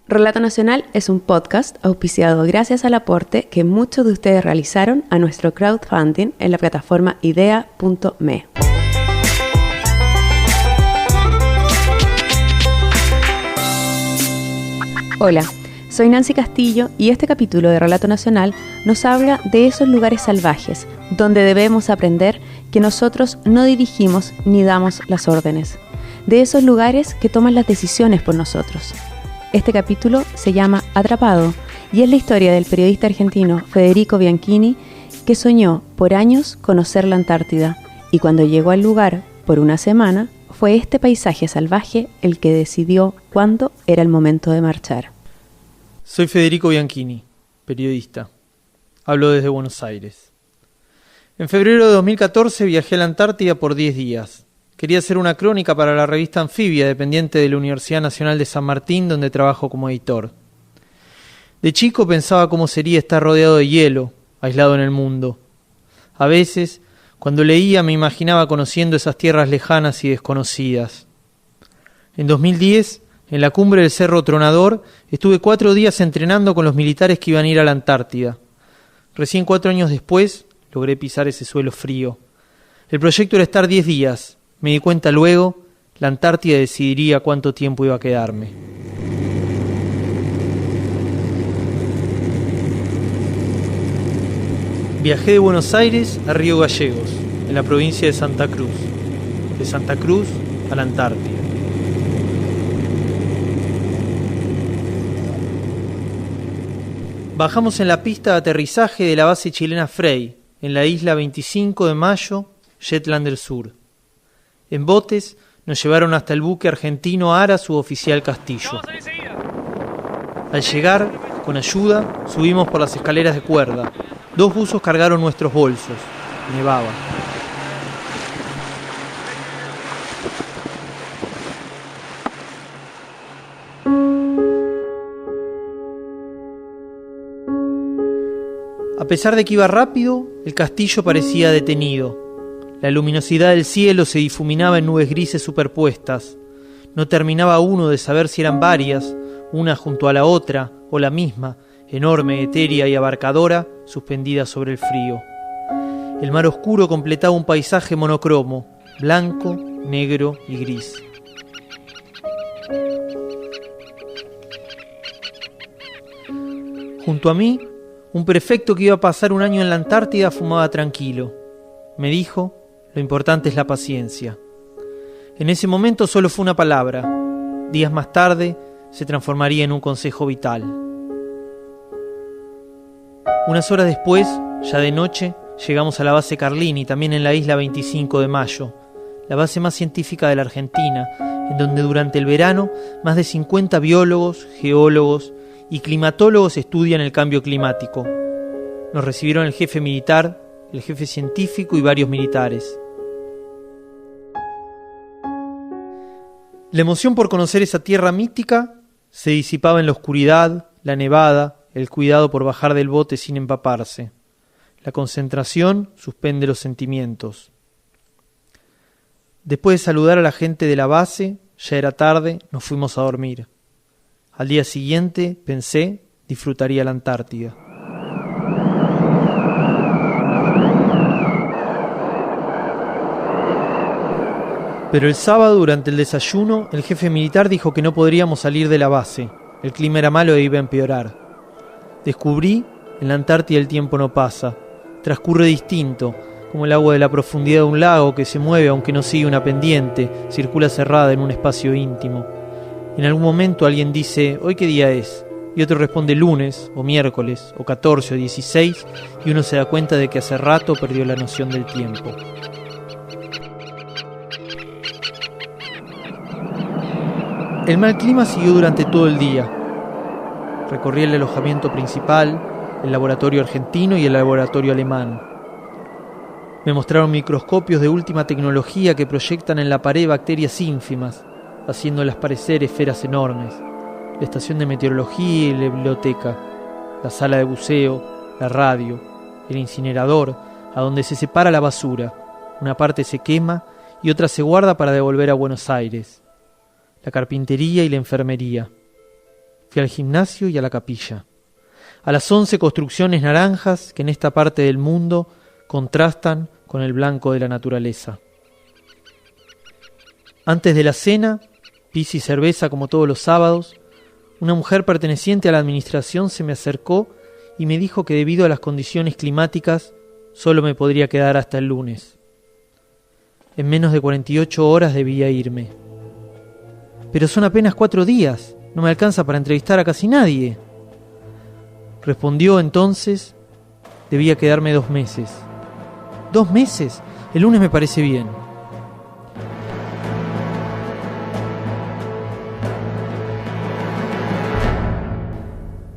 Relato Nacional es un podcast auspiciado gracias al aporte que muchos de ustedes realizaron a nuestro crowdfunding en la plataforma idea.me. Hola, soy Nancy Castillo y este capítulo de Relato Nacional nos habla de esos lugares salvajes donde debemos aprender que nosotros no dirigimos ni damos las órdenes, de esos lugares que toman las decisiones por nosotros. Este capítulo se llama Atrapado y es la historia del periodista argentino Federico Bianchini, que soñó por años conocer la Antártida y cuando llegó al lugar por una semana, fue este paisaje salvaje el que decidió cuándo era el momento de marchar. Soy Federico Bianchini, periodista. Hablo desde Buenos Aires. En febrero de 2014 viajé a la Antártida por 10 días. Quería hacer una crónica para la revista Anfibia, dependiente de la Universidad Nacional de San Martín, donde trabajo como editor. De chico pensaba cómo sería estar rodeado de hielo, aislado en el mundo. A veces, cuando leía, me imaginaba conociendo esas tierras lejanas y desconocidas. En 2010, en la cumbre del Cerro Tronador, estuve 4 días entrenando con los militares que iban a ir a la Antártida. Recién 4 años después, logré pisar ese suelo frío. El proyecto era estar 10 días. Me di cuenta luego, la Antártida decidiría cuánto tiempo iba a quedarme. Viajé de Buenos Aires a Río Gallegos, en la provincia de Santa Cruz. De Santa Cruz a la Antártida. Bajamos en la pista de aterrizaje de la base chilena Frey, en la isla 25 de Mayo, Shetland del Sur. En botes nos llevaron hasta el buque argentino Ara suboficial Castillo. Al llegar, con ayuda, subimos por las escaleras de cuerda. 2 buzos cargaron nuestros bolsos. Nevaba. A pesar de que iba rápido, el castillo parecía detenido. La luminosidad del cielo se difuminaba en nubes grises superpuestas. No terminaba uno de saber si eran varias, una junto a la otra, o la misma, enorme, etérea y abarcadora, suspendida sobre el frío. El mar oscuro completaba un paisaje monocromo, blanco, negro y gris. Junto a mí, un prefecto que iba a pasar un año en la Antártida fumaba tranquilo. Me dijo: lo importante es la paciencia. En ese momento solo fue una palabra. Días más tarde se transformaría en un consejo vital. Unas horas después, ya de noche, llegamos a la base Carlini, también en la isla 25 de Mayo, la base más científica de la Argentina, en donde durante el verano más de 50 biólogos, geólogos y climatólogos estudian el cambio climático. Nos recibieron el jefe militar, el jefe científico y varios militares. La emoción por conocer esa tierra mística se disipaba en la oscuridad, la nevada, el cuidado por bajar del bote sin empaparse. La concentración suspende los sentimientos. Después de saludar a la gente de la base, ya era tarde, nos fuimos a dormir. Al día siguiente, pensé, disfrutaría la Antártida. Pero el sábado, durante el desayuno, el jefe militar dijo que no podríamos salir de la base. El clima era malo e iba a empeorar. Descubrí, en la Antártida el tiempo no pasa. Transcurre distinto, como el agua de la profundidad de un lago que se mueve aunque no sigue una pendiente, circula cerrada en un espacio íntimo. En algún momento alguien dice: ¿hoy qué día es? Y otro responde lunes, o miércoles, o 14 o 16, y uno se da cuenta de que hace rato perdió la noción del tiempo. El mal clima siguió durante todo el día. Recorrí el alojamiento principal, el laboratorio argentino y el laboratorio alemán. Me mostraron microscopios de última tecnología que proyectan en la pared bacterias ínfimas, haciéndolas parecer esferas enormes. La estación de meteorología y la biblioteca, la sala de buceo, la radio, el incinerador, a donde se separa la basura. Una parte se quema y otra se guarda para devolver a Buenos Aires. La carpintería y la enfermería. Fui al gimnasio y a la capilla. A las 11 construcciones naranjas que en esta parte del mundo contrastan con el blanco de la naturaleza. Antes de la cena, pizza y cerveza como todos los sábados, una mujer perteneciente a la administración se me acercó y me dijo que debido a las condiciones climáticas solo me podría quedar hasta el lunes. En menos de 48 horas debía irme. Pero son apenas 4 días, no me alcanza para entrevistar a casi nadie. Respondió entonces, debía quedarme 2 meses. ¿2 meses? El lunes me parece bien.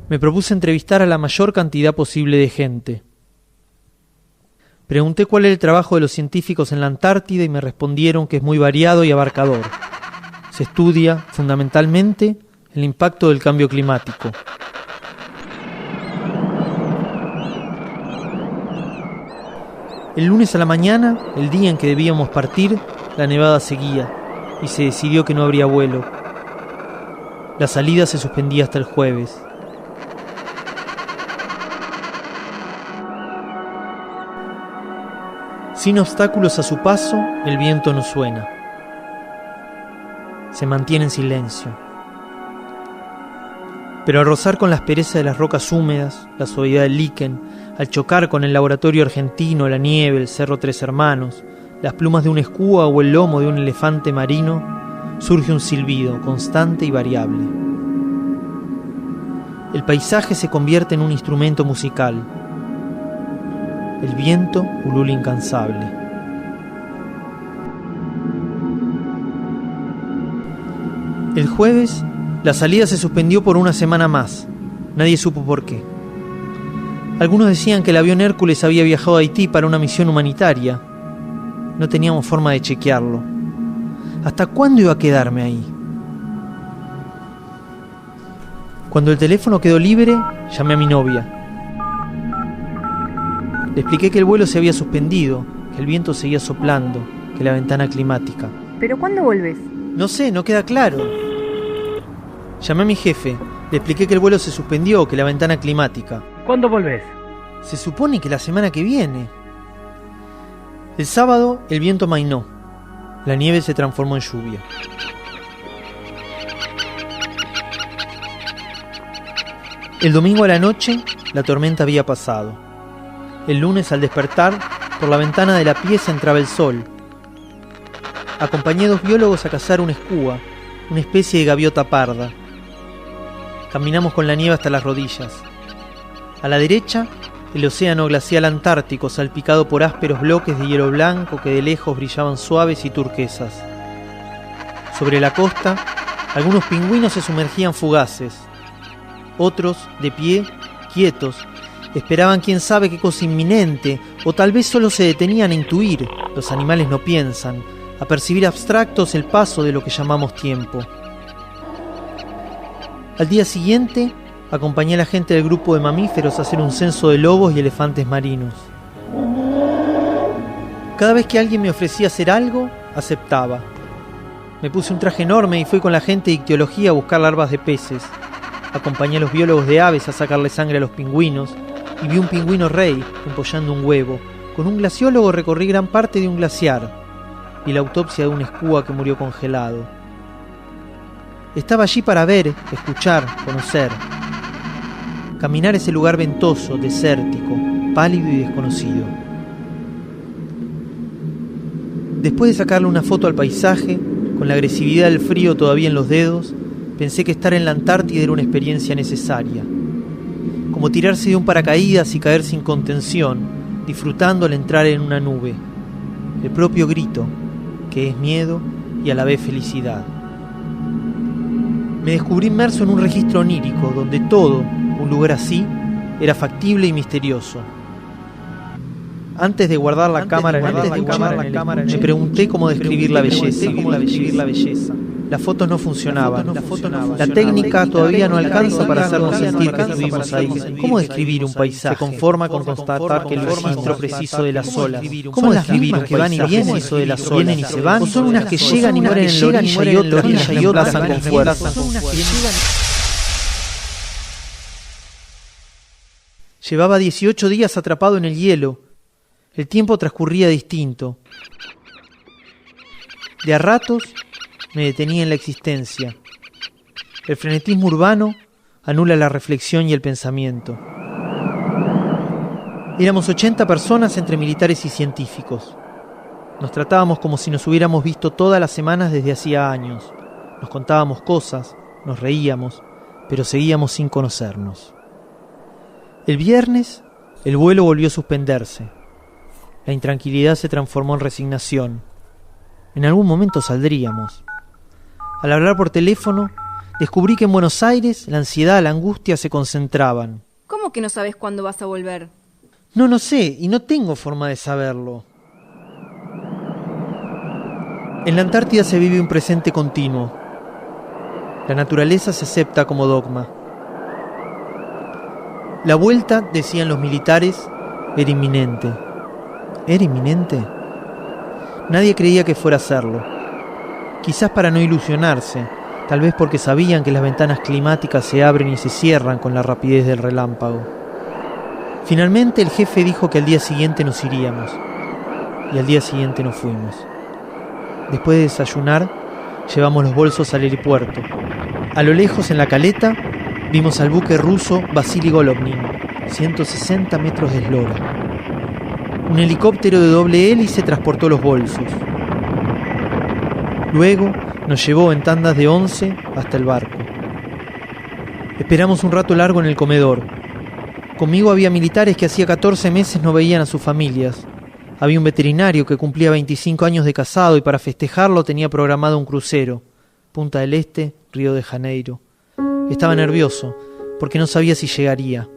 Me propuse entrevistar a la mayor cantidad posible de gente. Pregunté cuál era el trabajo de los científicos en la Antártida y me respondieron que es muy variado y abarcador. Se estudia, fundamentalmente, el impacto del cambio climático. El lunes a la mañana, el día en que debíamos partir, la nevada seguía y se decidió que no habría vuelo. La salida se suspendía hasta el jueves. Sin obstáculos a su paso, el viento no suena. Se mantiene en silencio. Pero al rozar con la aspereza de las rocas húmedas, la suavidad del líquen, al chocar con el laboratorio argentino, la nieve, el cerro Tres Hermanos, las plumas de un escúa o el lomo de un elefante marino, surge un silbido constante y variable. El paisaje se convierte en un instrumento musical. El viento ulula incansable. El jueves, la salida se suspendió por una semana más. Nadie supo por qué. Algunos decían que el avión Hércules había viajado a Haití para una misión humanitaria. No teníamos forma de chequearlo. ¿Hasta cuándo iba a quedarme ahí? Cuando el teléfono quedó libre, llamé a mi novia. Le expliqué que el vuelo se había suspendido, que el viento seguía soplando, que la ventana climática. ¿Pero cuándo volvés? No sé, no queda claro. Llamé a mi jefe, le expliqué que el vuelo se suspendió, que la ventana climática. ¿Cuándo volvés? Se supone que la semana que viene. El sábado el viento amainó. La nieve se transformó en lluvia. El domingo a la noche, la tormenta había pasado. El lunes, al despertar, por la ventana de la pieza entraba el sol. Acompañé a 2 biólogos a cazar un escúa, una especie de gaviota parda. Caminamos con la nieve hasta las rodillas. A la derecha, el océano glacial antártico salpicado por ásperos bloques de hielo blanco que de lejos brillaban suaves y turquesas. Sobre la costa, algunos pingüinos se sumergían fugaces. Otros, de pie, quietos, esperaban quién sabe qué cosa inminente, o tal vez solo se detenían a intuir, los animales no piensan, a percibir abstractos el paso de lo que llamamos tiempo. Al día siguiente, acompañé a la gente del grupo de mamíferos a hacer un censo de lobos y elefantes marinos. Cada vez que alguien me ofrecía hacer algo, aceptaba. Me puse un traje enorme y fui con la gente de ictiología a buscar larvas de peces. Acompañé a los biólogos de aves a sacarle sangre a los pingüinos y vi un pingüino rey empollando un huevo. Con un glaciólogo recorrí gran parte de un glaciar. Vi la autopsia de un escúa que murió congelado. Estaba allí para ver, escuchar, conocer. Caminar ese lugar ventoso, desértico, pálido y desconocido. Después de sacarle una foto al paisaje, con la agresividad del frío todavía en los dedos, pensé que estar en la Antártida era una experiencia necesaria. Como tirarse de un paracaídas y caer sin contención, disfrutando al entrar en una nube. El propio grito, que es miedo y a la vez felicidad. Me descubrí inmerso en un registro onírico, donde todo, un lugar así, era factible y misterioso. Antes de guardar la cámara, me pregunté cómo describir la belleza. Las fotos no funcionaban. La técnica todavía no alcanza para hacernos sentir que estuvimos ahí. ¿Cómo describir un paisaje? Se conforma con constatar que el registro preciso de las olas. ¿Cómo describir un que van y vienen y de las olas? ¿Vienen y se van? ¿O son unas que llegan y mueren en la orilla y otras y pasan con fuerza? Llevaba 18 días atrapado en el hielo. El tiempo transcurría distinto. De a ratos me detenía en la existencia. El frenetismo urbano anula la reflexión y el pensamiento. Éramos 80 personas entre militares y científicos. Nos tratábamos como si nos hubiéramos visto todas las semanas desde hacía años. Nos contábamos cosas, nos reíamos, pero seguíamos sin conocernos. El viernes, el vuelo volvió a suspenderse. La intranquilidad se transformó en resignación. En algún momento saldríamos. Al hablar por teléfono, descubrí que en Buenos Aires la ansiedad, la angustia se concentraban. ¿Cómo que no sabes cuándo vas a volver? No sé, y no tengo forma de saberlo. En la Antártida se vive un presente continuo. La naturaleza se acepta como dogma. La vuelta, decían los militares, era inminente. ¿Era inminente? Nadie creía que fuera a serlo. Quizás para no ilusionarse, tal vez porque sabían que las ventanas climáticas se abren y se cierran con la rapidez del relámpago. Finalmente el jefe dijo que al día siguiente nos iríamos, y al día siguiente nos fuimos. Después de desayunar, llevamos los bolsos al helipuerto. A lo lejos, en la caleta, vimos al buque ruso Vasily Golovnin, 160 metros de eslora. Un helicóptero de doble hélice transportó los bolsos. Luego nos llevó en tandas de 11 hasta el barco. Esperamos un rato largo en el comedor. Conmigo había militares que hacía 14 meses no veían a sus familias. Había un veterinario que cumplía 25 años de casado y para festejarlo tenía programado un crucero. Punta del Este, Río de Janeiro. Estaba nervioso, porque no sabía si llegaría.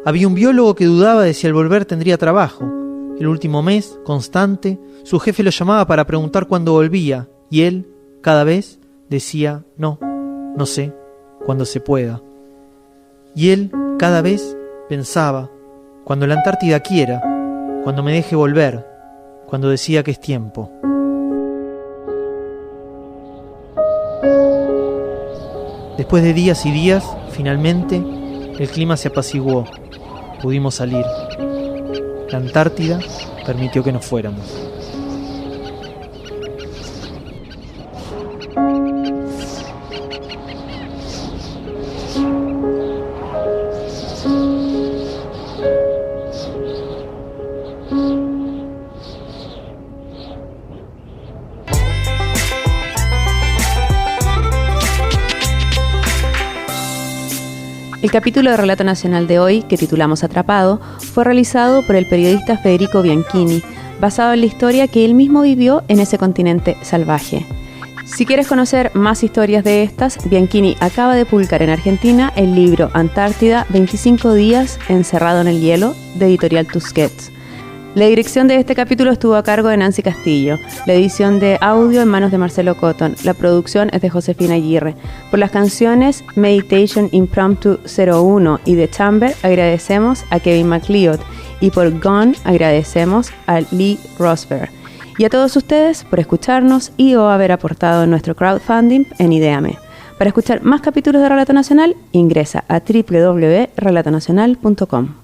Había un biólogo que dudaba de si al volver tendría trabajo. El último mes, constante, su jefe lo llamaba para preguntar cuándo volvía, y él, cada vez, decía, no sé, cuando se pueda. Y él, cada vez, pensaba, cuando la Antártida quiera, cuando me deje volver, cuando decía que es tiempo. Después de días y días, finalmente, el clima se apaciguó. Pudimos salir. La Antártida permitió que nos fuéramos. El capítulo de Relato Nacional de hoy, que titulamos Atrapado, fue realizado por el periodista Federico Bianchini, basado en la historia que él mismo vivió en ese continente salvaje. Si quieres conocer más historias de estas, Bianchini acaba de publicar en Argentina el libro Antártida, 25 días encerrado en el hielo, de Editorial Tusquets. La dirección de este capítulo estuvo a cargo de Nancy Castillo, la edición de audio en manos de Marcelo Cotton, la producción es de Josefina Aguirre. Por las canciones Meditation Impromptu 01 y The Chamber agradecemos a Kevin MacLeod y por Gone agradecemos a Lee Rosberg. Y a todos ustedes por escucharnos y o haber aportado en nuestro crowdfunding en Ideame. Para escuchar más capítulos de Relato Nacional, ingresa a www.relatonacional.com.